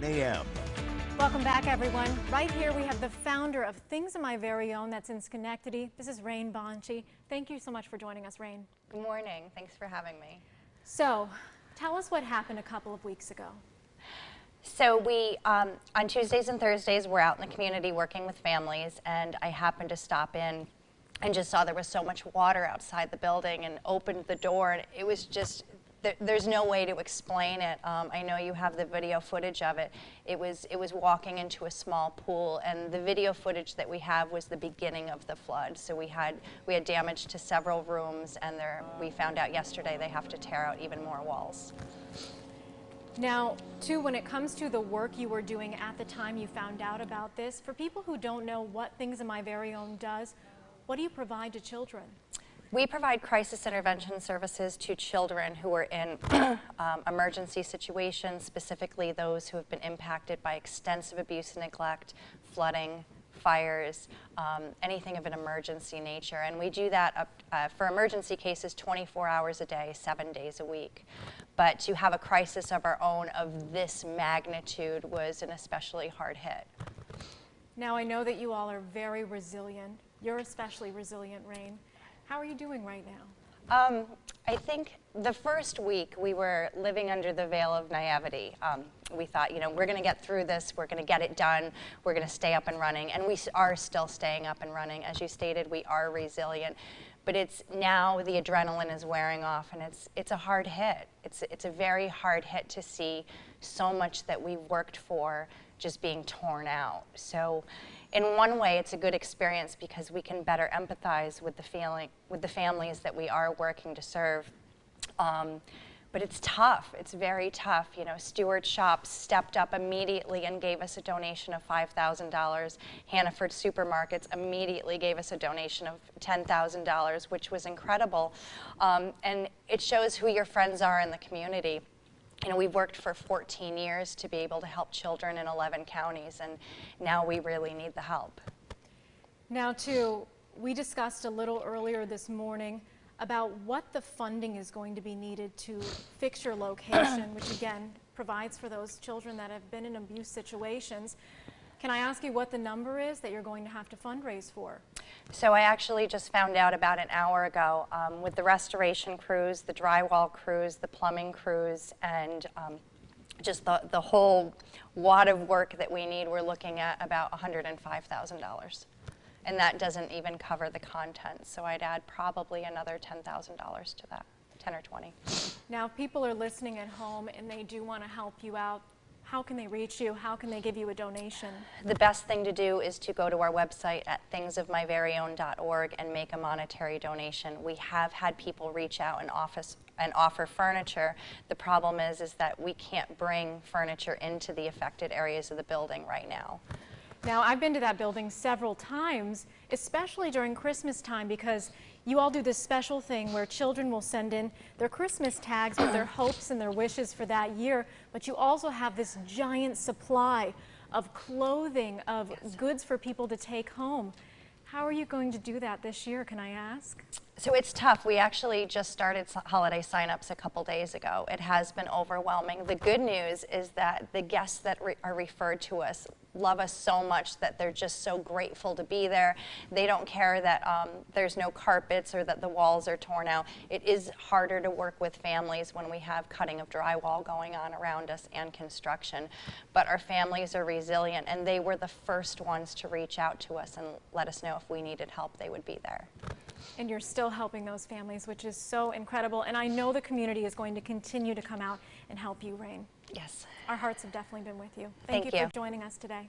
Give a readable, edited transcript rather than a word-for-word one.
a.m. Welcome back, everyone. Right here we have the founder of Things of My Very Own, that's in Schenectady. This is Rain Bonci. Thank you so much for joining us, Rain. Good morning. Thanks for having me. So, tell us what happened a couple of weeks ago. So we, on Tuesdays and Thursdays, we're out in the community working with families, and I happened to stop in and just saw there was so much water outside the building and opened the door, and it was just, there's no way to explain it. I know you have the video footage of it. It was walking into a small pool, and the video footage that we have was the beginning of the flood. So we had damage to several rooms, and we found out yesterday they have to tear out even more walls. Now, too, when it comes to the work you were doing at the time you found out about this, for people who don't know what Things of My Very Own does, what do you provide to children? We provide crisis intervention services to children who are in emergency situations, specifically those who have been impacted by extensive abuse and neglect, flooding, fires, anything of an emergency nature. And we do that for emergency cases 24 hours a day, 7 days a week. But to have a crisis of our own of this magnitude was an especially hard hit. Now, I know that you all are very resilient. You're especially resilient, Rain. How are you doing right now? I think the first week we were living under the veil of naivety. We thought, you know, we're going to get through this, we're going to get it done, we're going to stay up and running, and we are still staying up and running. As you stated, we are resilient, but it's now the adrenaline is wearing off, and it's a hard hit. It's a very hard hit to see so much that we've worked for just being torn out. So in one way, it's a good experience because we can better empathize with the families that we are working to serve. But it's tough. It's very tough. You know, Stewart Shops stepped up immediately and gave us a donation of $5,000. Hannaford Supermarkets immediately gave us a donation of $10,000, which was incredible. And it shows who your friends are in the community. You know, we've worked for 14 years to be able to help children in 11 counties, and now we really need the help. Now, too, we discussed a little earlier this morning about what the funding is going to be needed to fix your location, which again provides for those children that have been in abuse situations. Can I ask you what the number is that you're going to have to fundraise for? So I actually just found out about an hour ago with the restoration crews, the drywall crews, the plumbing crews, and just the whole wad of work that we need, we're looking at about $105,000. And that doesn't even cover the content. So I'd add probably another $10,000 to that, 10 or 20. Now, if people are listening at home and they do want to help you out, how can they reach you? How can they give you a donation? The best thing to do is to go to our website at thingsofmyveryown.org and make a monetary donation. We have had people reach out and offer furniture. The problem is that we can't bring furniture into the affected areas of the building right now. Now, I've been to that building several times, especially during Christmas time, because you all do this special thing where children will send in their Christmas tags with their hopes and their wishes for that year, but you also have this giant supply of clothing, of goods for people to take home. How are you going to do that this year, can I ask? So it's tough. We actually just started holiday signups a couple days ago. It has been overwhelming. The good news is that the guests that are referred to us love us so much that they're just so grateful to be there. They don't care that there's no carpets or that the walls are torn out. It is harder to work with families when we have cutting of drywall going on around us and construction. But our families are resilient, and they were the first ones to reach out to us and let us know if we needed help, they would be there. And you're still helping those families, which is so incredible. And I know the community is going to continue to come out and help you, Rain. Yes. Our hearts have definitely been with you. Thank Thank you for joining us today.